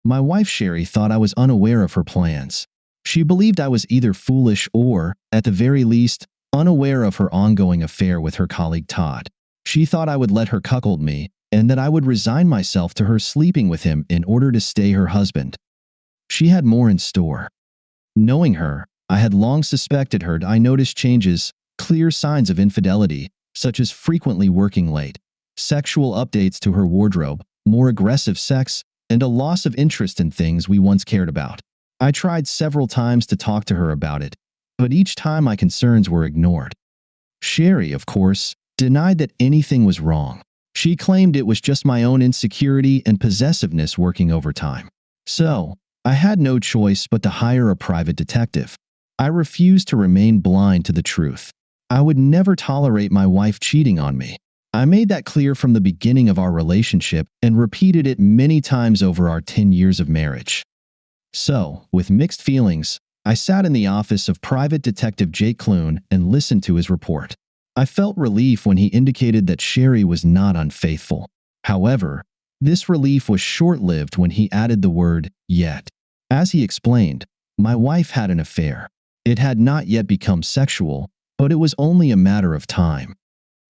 My wife Sherry thought I was unaware of her plans. She believed I was either foolish or, at the very least, unaware of her ongoing affair with her colleague Todd. She thought I would let her cuckold me and that I would resign myself to her sleeping with him in order to stay her husband. She had more in store. Knowing her, I had long suspected her. I noticed changes, clear signs of infidelity, such as frequently working late, sexual updates to her wardrobe, more aggressive sex, and a loss of interest in things we once cared about. I tried several times to talk to her about it, but each time my concerns were ignored. Sherry, of course, denied that anything was wrong. She claimed it was just my own insecurity and possessiveness working overtime. So, I had no choice but to hire a private detective. I refused to remain blind to the truth. I would never tolerate my wife cheating on me. I made that clear from the beginning of our relationship and repeated it many times over our 10 years of marriage. So, with mixed feelings, I sat in the office of Private Detective Jake Clune and listened to his report. I felt relief when he indicated that Sherry was not unfaithful. However, this relief was short-lived when he added the word, yet. As he explained, my wife had an affair. It had not yet become sexual, but it was only a matter of time.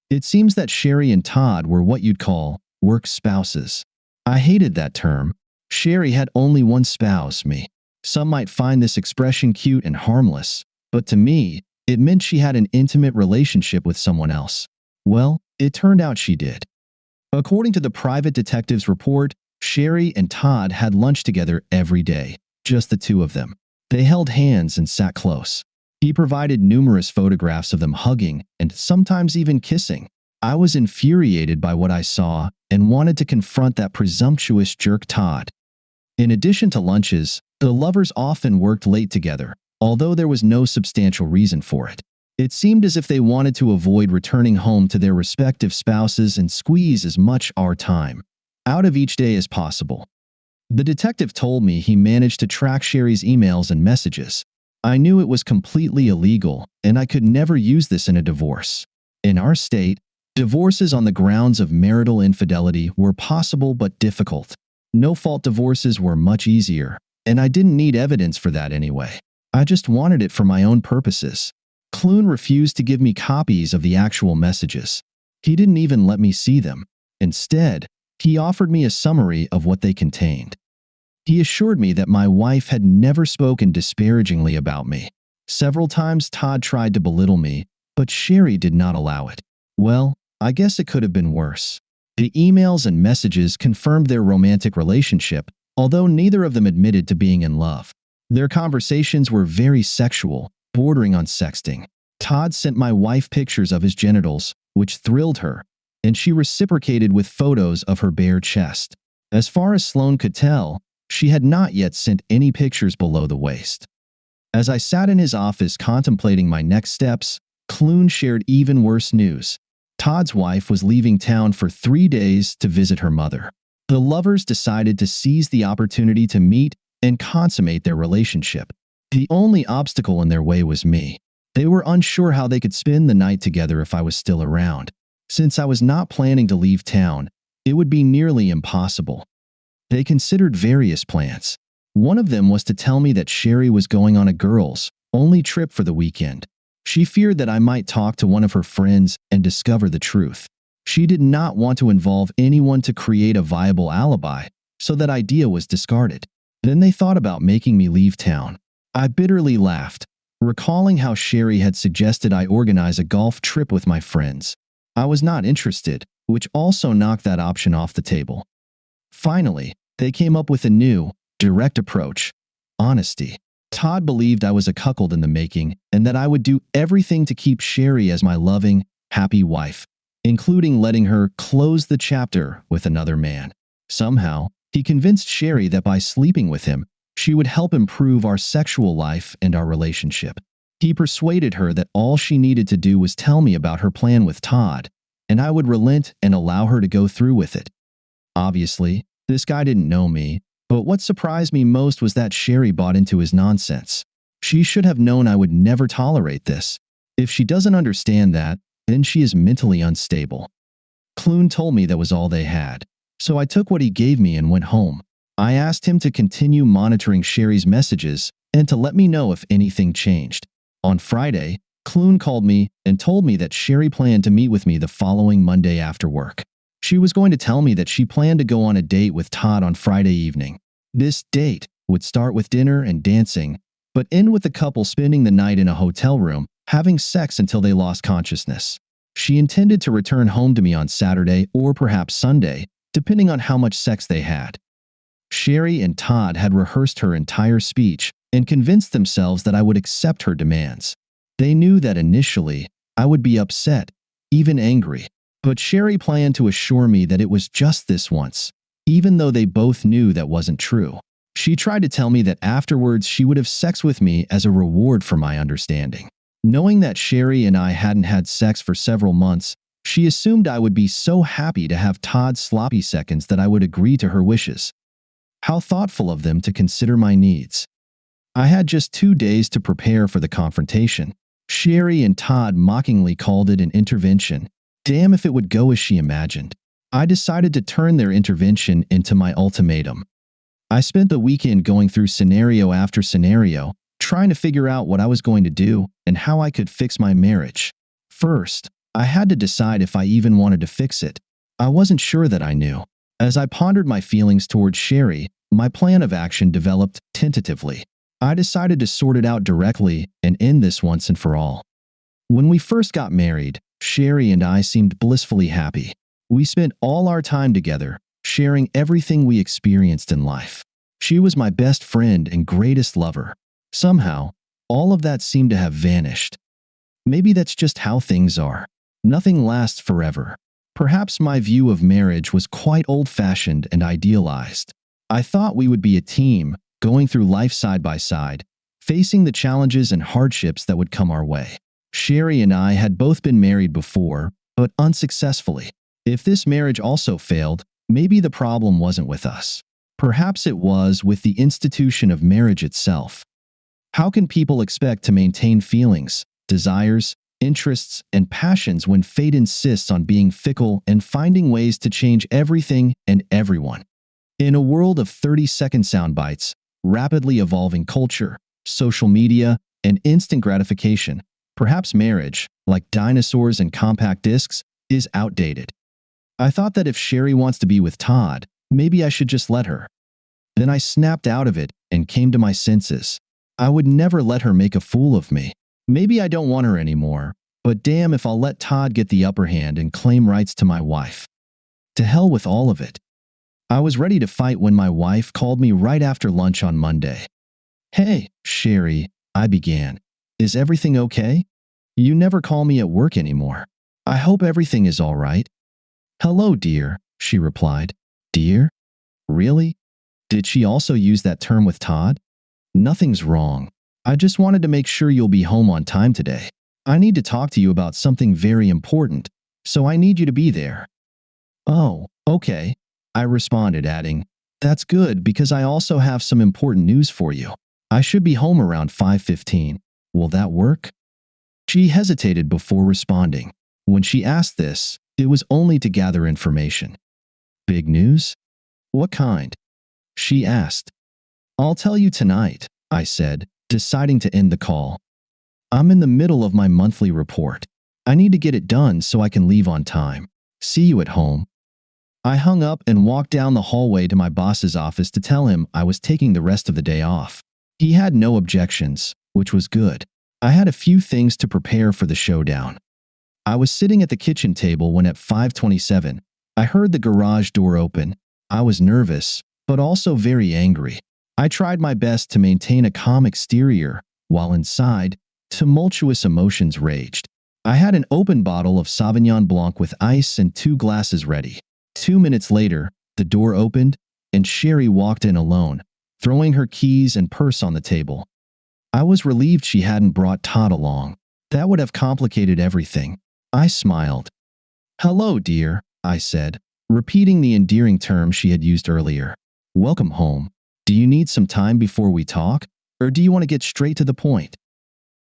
It seems that Sherry and Todd were what you'd call work spouses. I hated that term. Sherry had only one spouse, me. Some might find this expression cute and harmless, but to me, it meant she had an intimate relationship with someone else. Well, it turned out she did. According to the private detective's report, Sherry and Todd had lunch together every day, just the two of them. They held hands and sat close. He provided numerous photographs of them hugging and sometimes even kissing. I was infuriated by what I saw and wanted to confront that presumptuous jerk Todd. In addition to lunches, the lovers often worked late together, although there was no substantial reason for it. It seemed as if they wanted to avoid returning home to their respective spouses and squeeze as much our time out of each day as possible. The detective told me he managed to track Sherry's emails and messages. I knew it was completely illegal, and I could never use this in a divorce. In our state, divorces on the grounds of marital infidelity were possible but difficult. No-fault divorces were much easier, and I didn't need evidence for that anyway. I just wanted it for my own purposes. Clune refused to give me copies of the actual messages. He didn't even let me see them. Instead, he offered me a summary of what they contained. He assured me that my wife had never spoken disparagingly about me. Several times Todd tried to belittle me, but Sherry did not allow it. Well, I guess it could have been worse. The emails and messages confirmed their romantic relationship, although neither of them admitted to being in love. Their conversations were very sexual, bordering on sexting. Todd sent my wife pictures of his genitals, which thrilled her, and she reciprocated with photos of her bare chest. As far as Sloane could tell, she had not yet sent any pictures below the waist. As I sat in his office contemplating my next steps, Clune shared even worse news. Todd's wife was leaving town for 3 days to visit her mother. The lovers decided to seize the opportunity to meet and consummate their relationship. The only obstacle in their way was me. They were unsure how they could spend the night together if I was still around. Since I was not planning to leave town, it would be nearly impossible. They considered various plans. One of them was to tell me that Sherry was going on a girls-only trip for the weekend. She feared that I might talk to one of her friends and discover the truth. She did not want to involve anyone to create a viable alibi, so that idea was discarded. Then they thought about making me leave town. I bitterly laughed, recalling how Sherry had suggested I organize a golf trip with my friends. I was not interested, which also knocked that option off the table. Finally, they came up with a new, direct approach: honesty. Todd believed I was a cuckold in the making and that I would do everything to keep Sherry as my loving, happy wife, including letting her close the chapter with another man. Somehow, he convinced Sherry that by sleeping with him, she would help improve our sexual life and our relationship. He persuaded her that all she needed to do was tell me about her plan with Todd, and I would relent and allow her to go through with it. Obviously, this guy didn't know me, but what surprised me most was that Sherry bought into his nonsense. She should have known I would never tolerate this. If she doesn't understand that, then she is mentally unstable. Clune told me that was all they had, so I took what he gave me and went home. I asked him to continue monitoring Sherry's messages and to let me know if anything changed. On Friday, Clune called me and told me that Sherry planned to meet with me the following Monday after work. She was going to tell me that she planned to go on a date with Todd on Friday evening. This date would start with dinner and dancing, but end with the couple spending the night in a hotel room, having sex until they lost consciousness. She intended to return home to me on Saturday or perhaps Sunday, depending on how much sex they had. Sherry and Todd had rehearsed her entire speech and convinced themselves that I would accept her demands. They knew that initially I would be upset, even angry, but Sherry planned to assure me that it was just this once, even though they both knew that wasn't true. She tried to tell me that afterwards she would have sex with me as a reward for my understanding. Knowing that Sherry and I hadn't had sex for several months, she assumed I would be so happy to have Todd's sloppy seconds that I would agree to her wishes. How thoughtful of them to consider my needs. I had just 2 days to prepare for the confrontation. Sherry and Todd mockingly called it an intervention. Damn if it would go as she imagined. I decided to turn their intervention into my ultimatum. I spent the weekend going through scenario after scenario, trying to figure out what I was going to do and how I could fix my marriage. First, I had to decide if I even wanted to fix it. I wasn't sure that I knew. As I pondered my feelings towards Sherry, my plan of action developed tentatively. I decided to sort it out directly and end this once and for all. When we first got married, Sherry and I seemed blissfully happy. We spent all our time together, sharing everything we experienced in life. She was my best friend and greatest lover. Somehow, all of that seemed to have vanished. Maybe that's just how things are. Nothing lasts forever. Perhaps my view of marriage was quite old-fashioned and idealized. I thought we would be a team, going through life side by side, facing the challenges and hardships that would come our way. Sherry and I had both been married before, but unsuccessfully. If this marriage also failed, maybe the problem wasn't with us. Perhaps it was with the institution of marriage itself. How can people expect to maintain feelings, desires, interests, and passions when fate insists on being fickle and finding ways to change everything and everyone? In a world of 30-second sound bites, rapidly evolving culture, social media, and instant gratification, perhaps marriage, like dinosaurs and compact discs, is outdated. I thought that if Sherry wants to be with Todd, maybe I should just let her. Then I snapped out of it and came to my senses. I would never let her make a fool of me. Maybe I don't want her anymore, but damn if I'll let Todd get the upper hand and claim rights to my wife. To hell with all of it. I was ready to fight when my wife called me right after lunch on Monday. "Hey, Sherry," I began. "Is everything okay? You never call me at work anymore. I hope everything is all right." "Hello, dear," she replied. "Dear? Really? Did she also use that term with Todd?" "Nothing's wrong. I just wanted to make sure you'll be home on time today. I need to talk to you about something very important, so I need you to be there." "Oh, okay," I responded, adding, "That's good because I also have some important news for you. I should be home around 5:15. Will that work?" She hesitated before responding. When she asked this, it was only to gather information. "Big news? What kind?" she asked. "I'll tell you tonight," I said, deciding to end the call. "I'm in the middle of my monthly report. I need to get it done so I can leave on time. See you at home." I hung up and walked down the hallway to my boss's office to tell him I was taking the rest of the day off. He had no objections, which was good. I had a few things to prepare for the showdown. I was sitting at the kitchen table when at 5:27, I heard the garage door open. I was nervous, but also very angry. I tried my best to maintain a calm exterior, while inside, tumultuous emotions raged. I had an open bottle of Sauvignon Blanc with ice and 2 glasses ready. 2 minutes later, the door opened, and Sherry walked in alone, throwing her keys and purse on the table. I was relieved she hadn't brought Todd along. That would have complicated everything. I smiled. "Hello, dear," I said, repeating the endearing term she had used earlier. "Welcome home. Do you need some time before we talk, or do you want to get straight to the point?"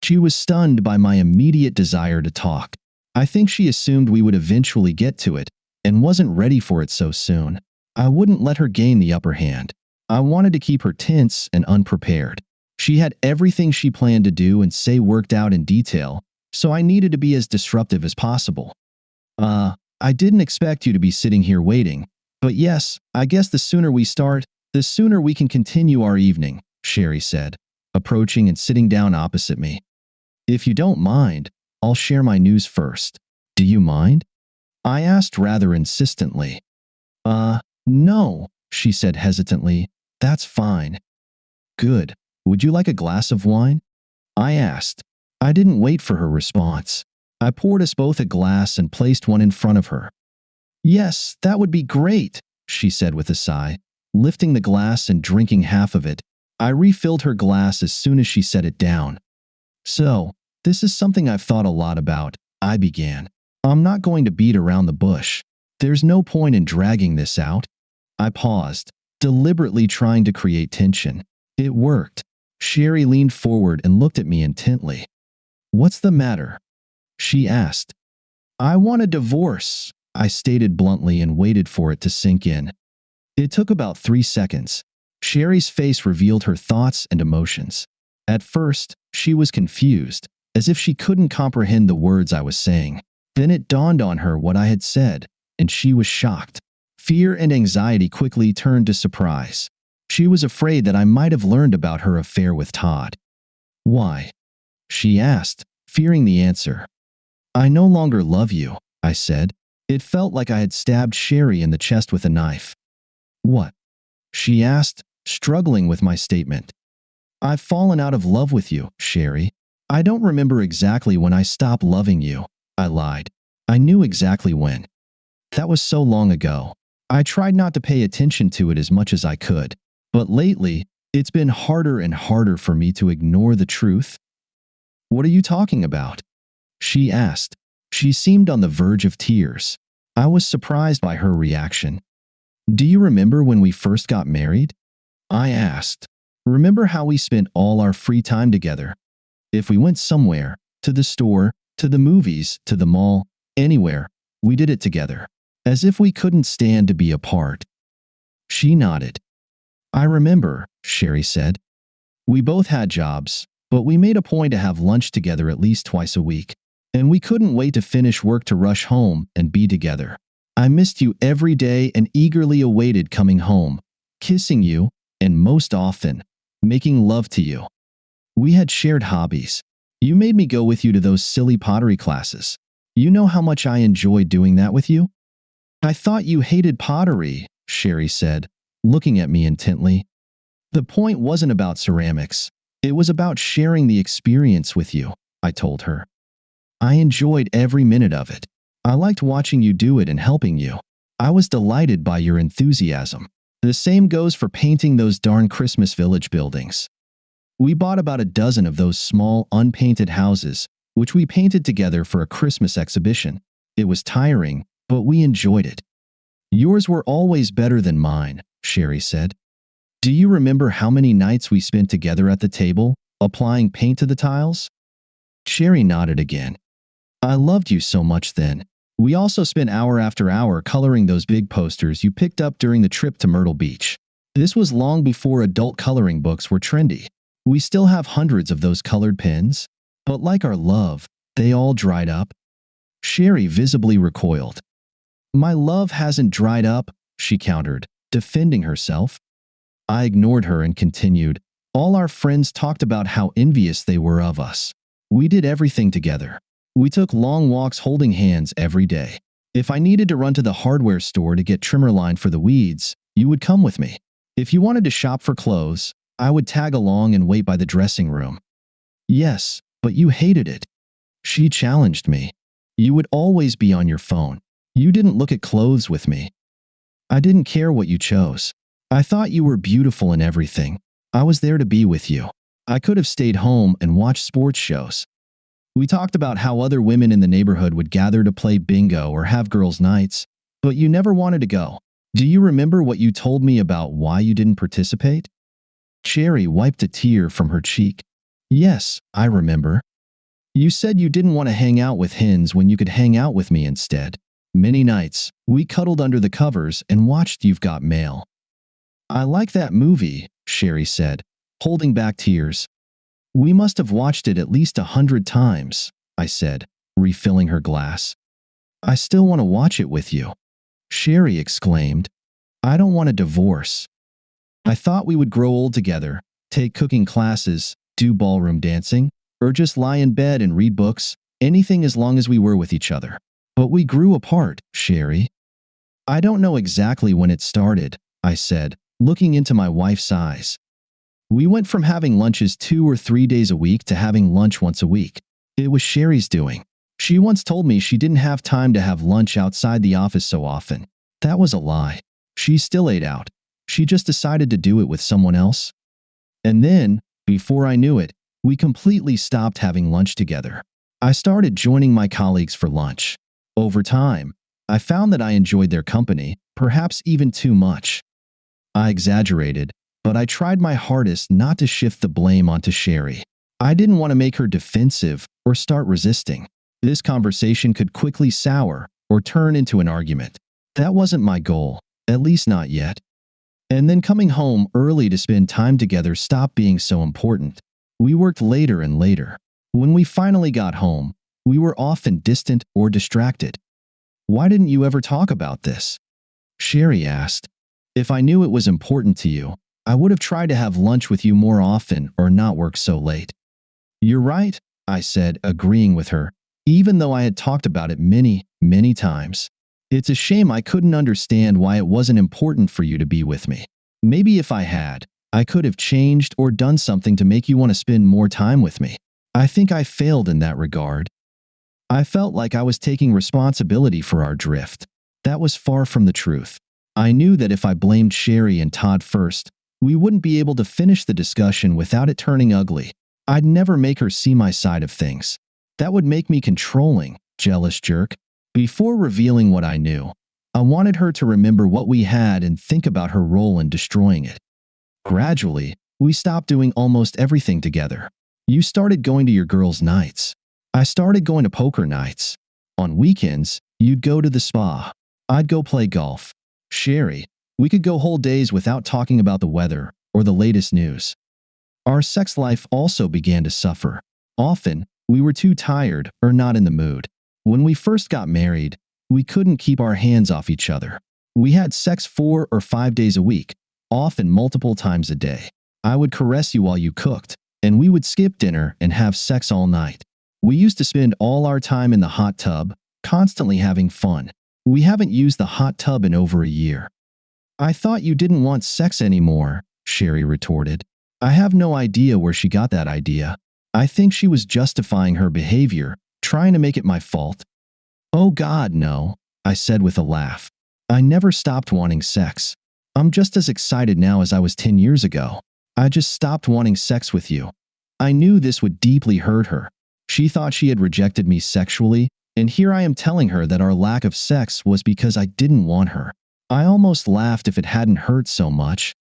She was stunned by my immediate desire to talk. I think she assumed we would eventually get to it, and wasn't ready for it so soon. I wouldn't let her gain the upper hand. I wanted to keep her tense and unprepared. She had everything she planned to do and say worked out in detail, so I needed to be as disruptive as possible. I didn't expect you to be sitting here waiting, but yes, I guess the sooner we start, the sooner we can continue our evening, Sherry said, approaching and sitting down opposite me. If you don't mind, I'll share my news first. Do you mind? I asked rather insistently. No, she said hesitantly. That's fine. Good. Would you like a glass of wine? I asked. I didn't wait for her response. I poured us both a glass and placed one in front of her. Yes, that would be great, she said with a sigh, lifting the glass and drinking half of it. I refilled her glass as soon as she set it down. So, this is something I've thought a lot about, I began. I'm not going to beat around the bush. There's no point in dragging this out. I paused, deliberately trying to create tension. It worked. Sherry leaned forward and looked at me intently. What's the matter? She asked. I want a divorce, I stated bluntly and waited for it to sink in. It took about 3 seconds. Sherry's face revealed her thoughts and emotions. At first, she was confused, as if she couldn't comprehend the words I was saying. Then it dawned on her what I had said, and she was shocked. Fear and anxiety quickly turned to surprise. She was afraid that I might have learned about her affair with Todd. Why? She asked, fearing the answer. I no longer love you, I said. It felt like I had stabbed Sherry in the chest with a knife. What? She asked, struggling with my statement. I've fallen out of love with you, Sherry. I don't remember exactly when I stopped loving you, I lied. I knew exactly when. That was so long ago. I tried not to pay attention to it as much as I could, but lately, it's been harder and harder for me to ignore the truth. What are you talking about? She asked. She seemed on the verge of tears. I was surprised by her reaction. Do you remember when we first got married? I asked. Remember how we spent all our free time together? If we went somewhere, to the store, to the movies, to the mall, anywhere, we did it together, as if we couldn't stand to be apart. She nodded. I remember, Sherry said. We both had jobs, but we made a point to have lunch together at least twice a week, and we couldn't wait to finish work to rush home and be together. I missed you every day and eagerly awaited coming home, kissing you, and most often, making love to you. We had shared hobbies. You made me go with you to those silly pottery classes. You know how much I enjoyed doing that with you? I thought you hated pottery, Sherry said, looking at me intently. The point wasn't about ceramics. It was about sharing the experience with you, I told her. I enjoyed every minute of it. I liked watching you do it and helping you. I was delighted by your enthusiasm. The same goes for painting those darn Christmas Village buildings. We bought about a dozen of those small, unpainted houses, which we painted together for a Christmas exhibition. It was tiring, but we enjoyed it. Yours were always better than mine, Sherry said. Do you remember how many nights we spent together at the table, applying paint to the tiles? Sherry nodded again. I loved you so much then. We also spent hour after hour coloring those big posters you picked up during the trip to Myrtle Beach. This was long before adult coloring books were trendy. We still have hundreds of those colored pens, but like our love, they all dried up. Sherry visibly recoiled. My love hasn't dried up, she countered, defending herself. I ignored her and continued. All our friends talked about how envious they were of us. We did everything together. We took long walks holding hands every day. If I needed to run to the hardware store to get trimmer line for the weeds, you would come with me. If you wanted to shop for clothes, I would tag along and wait by the dressing room. Yes, but you hated it. She challenged me. You would always be on your phone. You didn't look at clothes with me. I didn't care what you chose. I thought you were beautiful in everything. I was there to be with you. I could have stayed home and watched sports shows. We talked about how other women in the neighborhood would gather to play bingo or have girls' nights, but you never wanted to go. Do you remember what you told me about why you didn't participate? Sherry wiped a tear from her cheek. Yes, I remember. You said you didn't want to hang out with hens when you could hang out with me instead. Many nights, we cuddled under the covers and watched You've Got Mail. I like that movie, Sherry said, holding back tears. We must have watched it at least 100 times, I said, refilling her glass. I still want to watch it with you, Sherry exclaimed. I don't want a divorce. I thought we would grow old together, take cooking classes, do ballroom dancing, or just lie in bed and read books, anything as long as we were with each other. But we grew apart, Sherry. I don't know exactly when it started, I said, looking into my wife's eyes. We went from having lunches 2 or 3 days a week to having lunch once a week. It was Sherry's doing. She once told me she didn't have time to have lunch outside the office so often. That was a lie. She still ate out. She just decided to do it with someone else. And then, before I knew it, we completely stopped having lunch together. I started joining my colleagues for lunch. Over time, I found that I enjoyed their company, perhaps even too much. I exaggerated, but I tried my hardest not to shift the blame onto Sherry. I didn't want to make her defensive or start resisting. This conversation could quickly sour or turn into an argument. That wasn't my goal, at least not yet. And then coming home early to spend time together stopped being so important. We worked later and later. When we finally got home, we were often distant or distracted. Why didn't you ever talk about this? Sherry asked. If I knew it was important to you, I would have tried to have lunch with you more often or not work so late. You're right, I said, agreeing with her, even though I had talked about it many, many times. It's a shame I couldn't understand why it wasn't important for you to be with me. Maybe if I had, I could have changed or done something to make you want to spend more time with me. I think I failed in that regard. I felt like I was taking responsibility for our drift. That was far from the truth. I knew that if I blamed Sherry and Todd first, we wouldn't be able to finish the discussion without it turning ugly. I'd never make her see my side of things. That would make me controlling, jealous jerk. Before revealing what I knew, I wanted her to remember what we had and think about her role in destroying it. Gradually, we stopped doing almost everything together. You started going to your girls' nights. I started going to poker nights. On weekends, you'd go to the spa. I'd go play golf. Sherry, we could go whole days without talking about the weather or the latest news. Our sex life also began to suffer. Often, we were too tired or not in the mood. When we first got married, we couldn't keep our hands off each other. We had sex 4 or 5 days a week, often multiple times a day. I would caress you while you cooked, and we would skip dinner and have sex all night. We used to spend all our time in the hot tub, constantly having fun. We haven't used the hot tub in over a year. I thought you didn't want sex anymore, Sherry retorted. I have no idea where she got that idea. I think she was justifying her behavior, trying to make it my fault. Oh God, no, I said with a laugh. I never stopped wanting sex. I'm just as excited now as I was 10 years ago. I just stopped wanting sex with you. I knew this would deeply hurt her. She thought she had rejected me sexually, and here I am telling her that our lack of sex was because I didn't want her. I almost laughed if it hadn't hurt so much.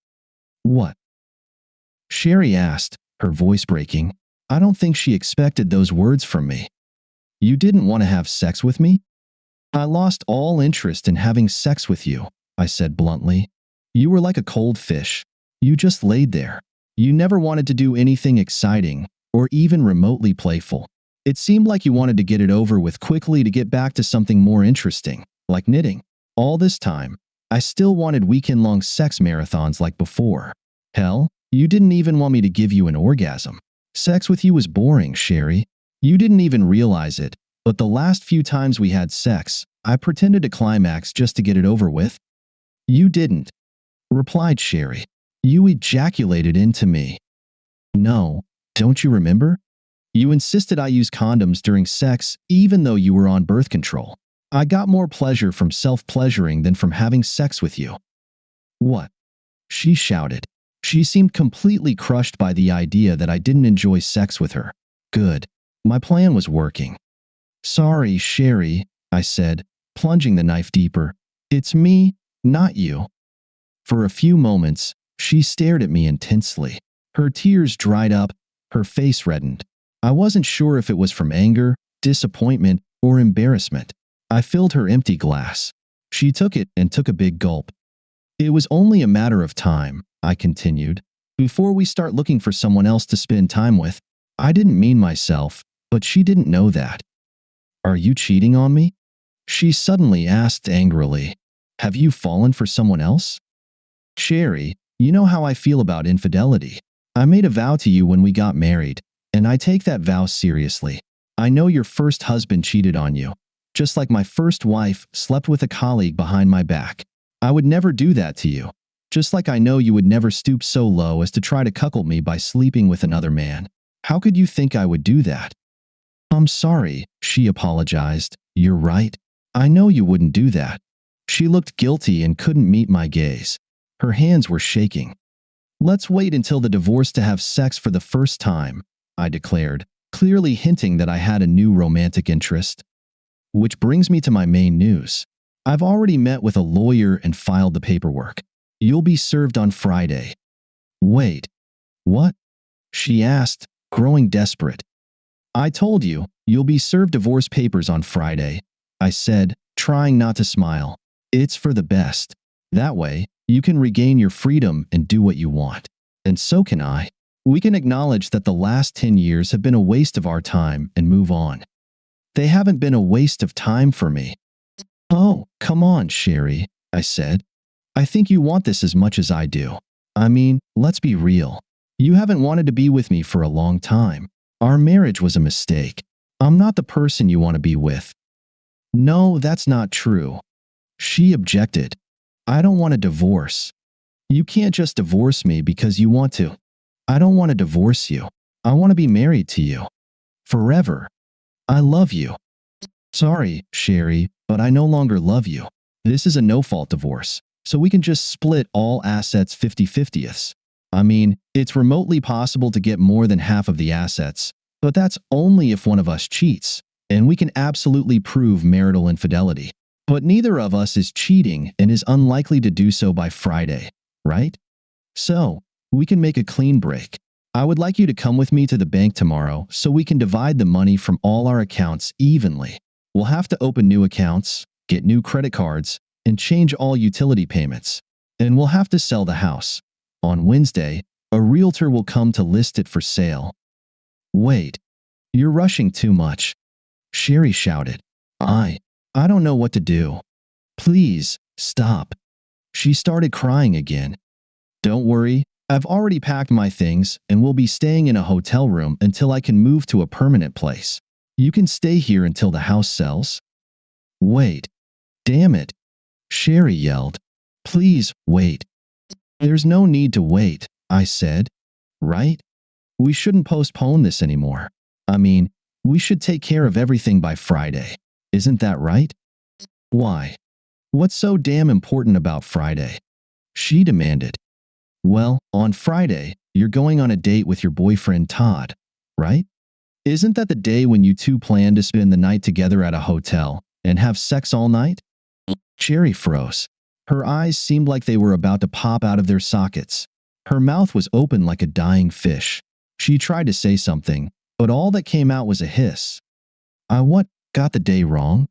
What? Sherry asked, her voice breaking. I don't think she expected those words from me. You didn't want to have sex with me? I lost all interest in having sex with you, I said bluntly. You were like a cold fish. You just laid there. You never wanted to do anything exciting or even remotely playful. It seemed like you wanted to get it over with quickly to get back to something more interesting, like knitting. All this time, I still wanted weekend-long sex marathons like before. Hell, you didn't even want me to give you an orgasm. Sex with you was boring, Sherry. You didn't even realize it, but the last few times we had sex, I pretended to climax just to get it over with. You didn't, replied Sherry. You ejaculated into me. No, don't you remember? You insisted I use condoms during sex even though you were on birth control. I got more pleasure from self-pleasuring than from having sex with you. What? She shouted. She seemed completely crushed by the idea that I didn't enjoy sex with her. Good. My plan was working. Sorry, Sherry, I said, plunging the knife deeper. It's me, not you. For a few moments, she stared at me intensely. Her tears dried up, her face reddened. I wasn't sure if it was from anger, disappointment, or embarrassment. I filled her empty glass. She took it and took a big gulp. It was only a matter of time, I continued, before we start looking for someone else to spend time with. I didn't mean myself, but she didn't know that. Are you cheating on me? She suddenly asked angrily. Have you fallen for someone else? Sherry, you know how I feel about infidelity. I made a vow to you when we got married, and I take that vow seriously. I know your first husband cheated on you, just like my first wife slept with a colleague behind my back. I would never do that to you, just like I know you would never stoop so low as to try to cuckold me by sleeping with another man. How could you think I would do that? I'm sorry, she apologized. You're right. I know you wouldn't do that. She looked guilty and couldn't meet my gaze. Her hands were shaking. Let's wait until the divorce to have sex for the first time, I declared, clearly hinting that I had a new romantic interest. Which brings me to my main news. I've already met with a lawyer and filed the paperwork. You'll be served on Friday. Wait, what? She asked, growing desperate. I told you, you'll be served divorce papers on Friday, I said, trying not to smile. It's for the best. That way, you can regain your freedom and do what you want. And so can I. We can acknowledge that the last 10 years have been a waste of our time and move on. They haven't been a waste of time for me. Oh, come on, Sherry, I said. I think you want this as much as I do. I mean, let's be real. You haven't wanted to be with me for a long time. Our marriage was a mistake. I'm not the person you want to be with. No, that's not true. She objected. I don't want a divorce. You can't just divorce me because you want to. I don't want to divorce you. I want to be married to you. Forever. I love you. Sorry, Sherry, but I no longer love you. This is a no-fault divorce, so we can just split all assets 50-50ths. I mean, it's remotely possible to get more than half of the assets, but that's only if one of us cheats, and we can absolutely prove marital infidelity. But neither of us is cheating and is unlikely to do so by Friday, right? So, we can make a clean break. I would like you to come with me to the bank tomorrow so we can divide the money from all our accounts evenly. We'll have to open new accounts, get new credit cards, and change all utility payments. And we'll have to sell the house. On Wednesday, a realtor will come to list it for sale. Wait, you're rushing too much, Sherry shouted. I don't know what to do. Please, stop. She started crying again. Don't worry, I've already packed my things and will be staying in a hotel room until I can move to a permanent place. You can stay here until the house sells. Wait. Damn it. Sherry yelled. Please, wait. There's no need to wait, I said. Right? We shouldn't postpone this anymore. I mean, we should take care of everything by Friday. Isn't that right? Why? What's so damn important about Friday? She demanded. Well, on Friday, you're going on a date with your boyfriend Todd, right? Isn't that the day when you two plan to spend the night together at a hotel and have sex all night? Sherry froze. Her eyes seemed like they were about to pop out of their sockets. Her mouth was open like a dying fish. She tried to say something, but all that came out was a hiss. Got the day wrong?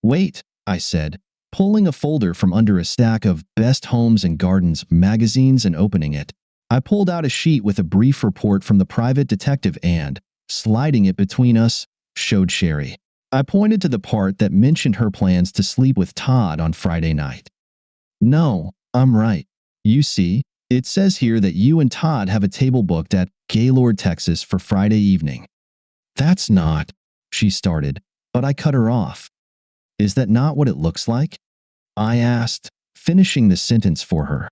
Wait, I said, pulling a folder from under a stack of Best Homes and Gardens magazines and opening it. I pulled out a sheet with a brief report from the private detective and, sliding it between us, showed Sherry. I pointed to the part that mentioned her plans to sleep with Todd on Friday night. No, I'm right. You see, it says here that you and Todd have a table booked at Gaylord, Texas for Friday evening. That's not, she started, but I cut her off. Is that not what it looks like? I asked, finishing the sentence for her.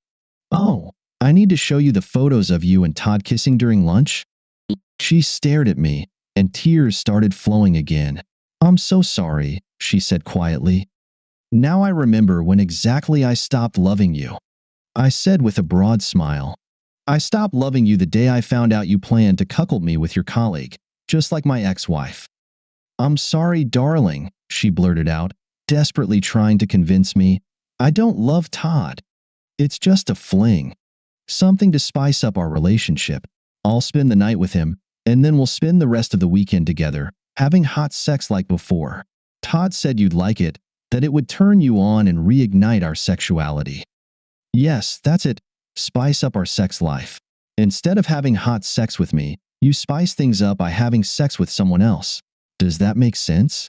Oh, I need to show you the photos of you and Todd kissing during lunch? She stared at me, and tears started flowing again. I'm so sorry, she said quietly. Now I remember when exactly I stopped loving you. I said with a broad smile. I stopped loving you the day I found out you planned to cuckold me with your colleague, just like my ex-wife. I'm sorry, darling, she blurted out, desperately trying to convince me. I don't love Todd. It's just a fling. Something to spice up our relationship. I'll spend the night with him, and then we'll spend the rest of the weekend together, having hot sex like before. Todd said you'd like it, that it would turn you on and reignite our sexuality. Yes, that's it. Spice up our sex life. Instead of having hot sex with me, you spice things up by having sex with someone else. Does that make sense?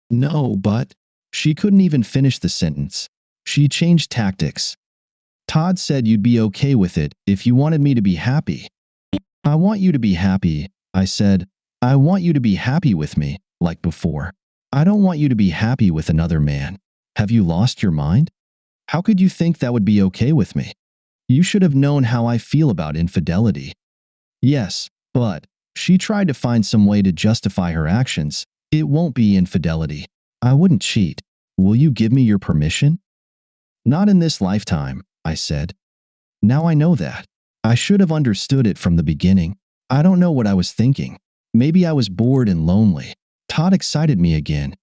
No, but she couldn't even finish the sentence. She changed tactics. Todd said you'd be okay with it if you wanted me to be happy. I want you to be happy, I said. I want you to be happy with me, like before. I don't want you to be happy with another man. Have you lost your mind? How could you think that would be okay with me? You should have known how I feel about infidelity. Yes, but she tried to find some way to justify her actions. It won't be infidelity. I wouldn't cheat. Will you give me your permission? Not in this lifetime, I said. Now I know that. I should have understood it from the beginning. I don't know what I was thinking. Maybe I was bored and lonely. Todd excited me again.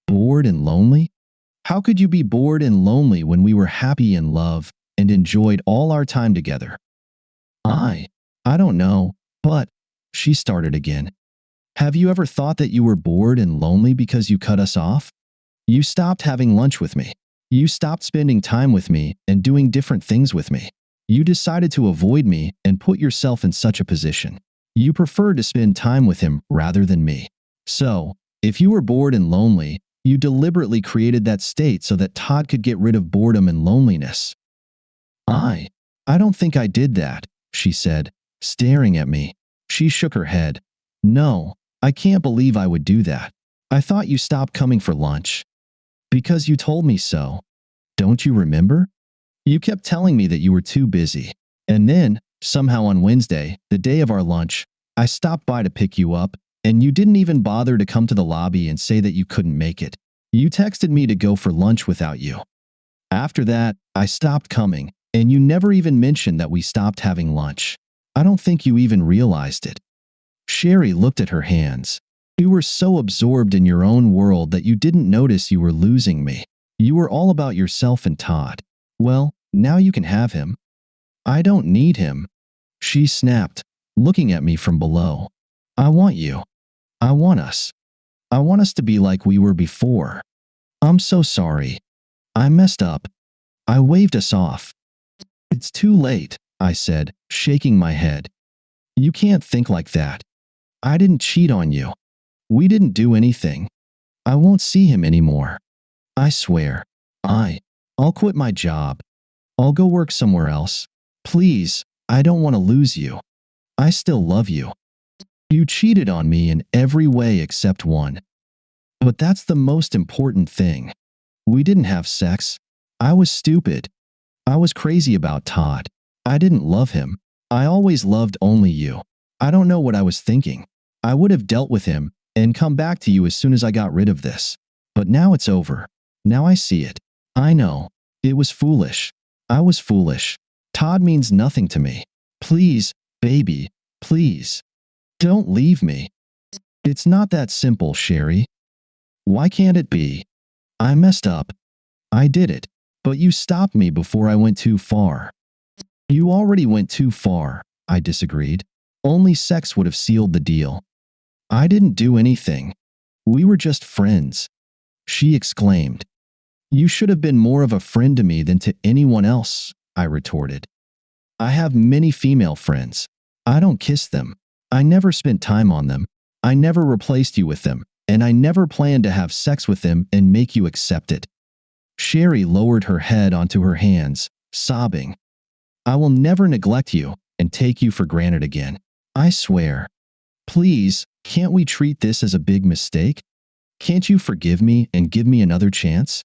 Bored and lonely? How could you be bored and lonely when we were happy in love and enjoyed all our time together? I don't know, but she started again. Have you ever thought that you were bored and lonely because you cut us off? You stopped having lunch with me. You stopped spending time with me and doing different things with me. You decided to avoid me and put yourself in such a position. You preferred to spend time with him rather than me. So, if you were bored and lonely, you deliberately created that state so that Todd could get rid of boredom and loneliness. I don't think I did that, she said, staring at me. She shook her head. No, I can't believe I would do that. I thought you stopped coming for lunch. Because you told me so. Don't you remember? You kept telling me that you were too busy. And then, somehow on Wednesday, the day of our lunch, I stopped by to pick you up, and you didn't even bother to come to the lobby and say that you couldn't make it. You texted me to go for lunch without you. After that, I stopped coming, and you never even mentioned that we stopped having lunch. I don't think you even realized it. Sherry looked at her hands. You were so absorbed in your own world that you didn't notice you were losing me. You were all about yourself and Todd. Well, now you can have him. I don't need him. She snapped, looking at me from below. I want you. I want us. I want us to be like we were before. I'm so sorry. I messed up. I waved us off. It's too late, I said, shaking my head. You can't think like that. I didn't cheat on you. We didn't do anything. I won't see him anymore. I swear. I'll quit my job. I'll go work somewhere else. Please, I don't want to lose you. I still love you. You cheated on me in every way except one. But that's the most important thing. We didn't have sex. I was stupid. I was crazy about Todd. I didn't love him. I always loved only you. I don't know what I was thinking. I would have dealt with him and come back to you as soon as I got rid of this. But now it's over. Now I see it. I know. It was foolish. I was foolish. Todd means nothing to me. Please, baby, please. Don't leave me. It's not that simple, Sherry. Why can't it be? I messed up. I did it. But you stopped me before I went too far. You already went too far, I disagreed. Only sex would have sealed the deal. I didn't do anything. We were just friends. She exclaimed. You should have been more of a friend to me than to anyone else, I retorted. I have many female friends. I don't kiss them. I never spent time on them. I never replaced you with them, and I never planned to have sex with them and make you accept it. Sherry lowered her head onto her hands, sobbing. I will never neglect you and take you for granted again. I swear. Please, can't we treat this as a big mistake? Can't you forgive me and give me another chance?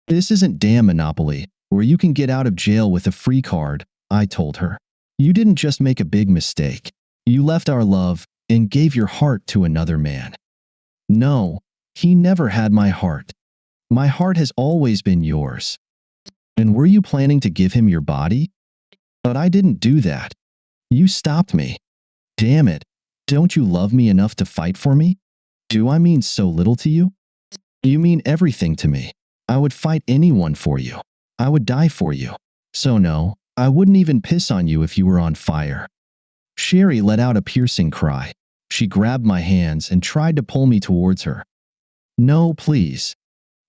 This isn't damn Monopoly, where you can get out of jail with a free card, I told her. You didn't just make a big mistake. You left our love and gave your heart to another man. No, he never had my heart. My heart has always been yours. And were you planning to give him your body? But I didn't do that. You stopped me. Damn it. Don't you love me enough to fight for me? Do I mean so little to you? You mean everything to me. I would fight anyone for you. I would die for you. So no, I wouldn't even piss on you if you were on fire. Sherry let out a piercing cry. She grabbed my hands and tried to pull me towards her. No, please.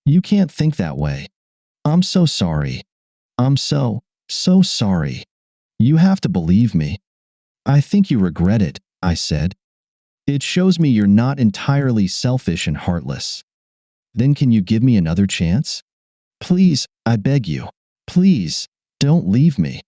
You can't think that way. I'm so sorry. I'm so So sorry. You have to believe me. I think you regret it, I said. It shows me you're not entirely selfish and heartless. Then can you give me another chance? Please, I beg you. Please, don't leave me.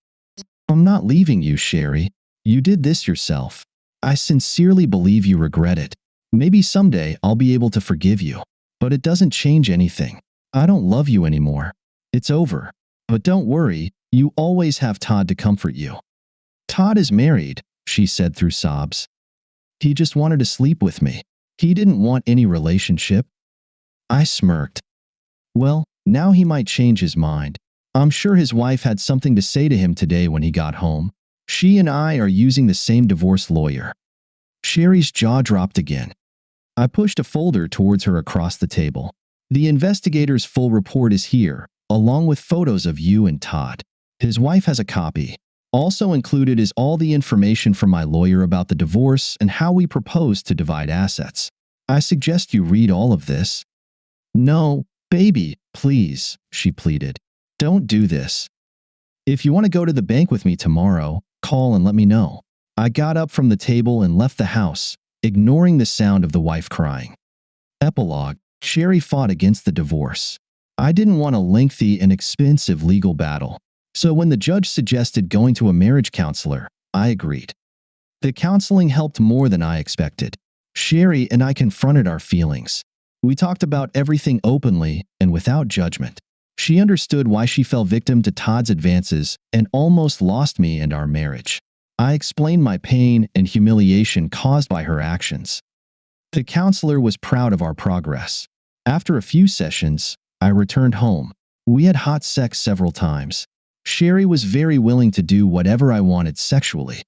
I'm not leaving you, Sherry. You did this yourself. I sincerely believe you regret it. Maybe someday I'll be able to forgive you. But it doesn't change anything. I don't love you anymore. It's over. But don't worry, you always have Todd to comfort you. Todd is married, she said through sobs. He just wanted to sleep with me. He didn't want any relationship. I smirked. Well, now he might change his mind. I'm sure his wife had something to say to him today when he got home. She and I are using the same divorce lawyer. Sherry's jaw dropped again. I pushed a folder towards her across the table. The investigator's full report is here, along with photos of you and Todd. His wife has a copy. Also included is all the information from my lawyer about the divorce and how we propose to divide assets. I suggest you read all of this. No, baby, please, she pleaded. Don't do this. If you want to go to the bank with me tomorrow, call and let me know. I got up from the table and left the house, ignoring the sound of the wife crying. Epilogue. Sherry fought against the divorce. I didn't want a lengthy and expensive legal battle. So when the judge suggested going to a marriage counselor, I agreed. The counseling helped more than I expected. Sherry and I confronted our feelings. We talked about everything openly and without judgment. She understood why she fell victim to Todd's advances and almost lost me and our marriage. I explained my pain and humiliation caused by her actions. The counselor was proud of our progress. After a few sessions, I returned home. We had hot sex several times. Sherry was very willing to do whatever I wanted sexually.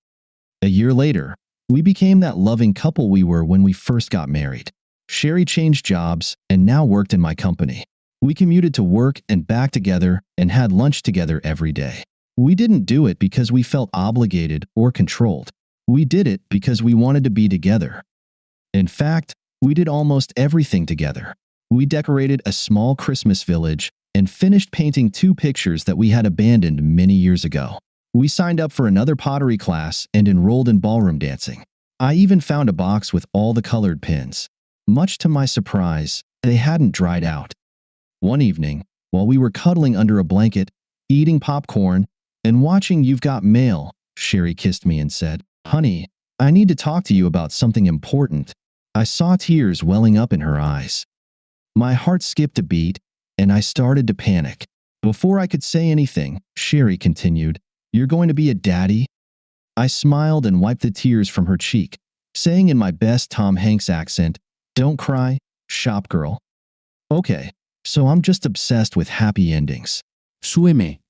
A year later, we became that loving couple we were when we first got married. Sherry changed jobs and now worked in my company. We commuted to work and back together and had lunch together every day. We didn't do it because we felt obligated or controlled. We did it because we wanted to be together. In fact, we did almost everything together. We decorated a small Christmas village and finished painting 2 pictures that we had abandoned many years ago. We signed up for another pottery class and enrolled in ballroom dancing. I even found a box with all the colored pins. Much to my surprise, they hadn't dried out. One evening, while we were cuddling under a blanket, eating popcorn, and watching You've Got Mail, Sherry kissed me and said, "Honey, I need to talk to you about something important." I saw tears welling up in her eyes. My heart skipped a beat, and I started to panic. Before I could say anything, Sherry continued, "You're going to be a daddy?" I smiled and wiped the tears from her cheek, saying in my best Tom Hanks accent, "Don't cry, shop girl." Okay, so I'm just obsessed with happy endings. Súbeme.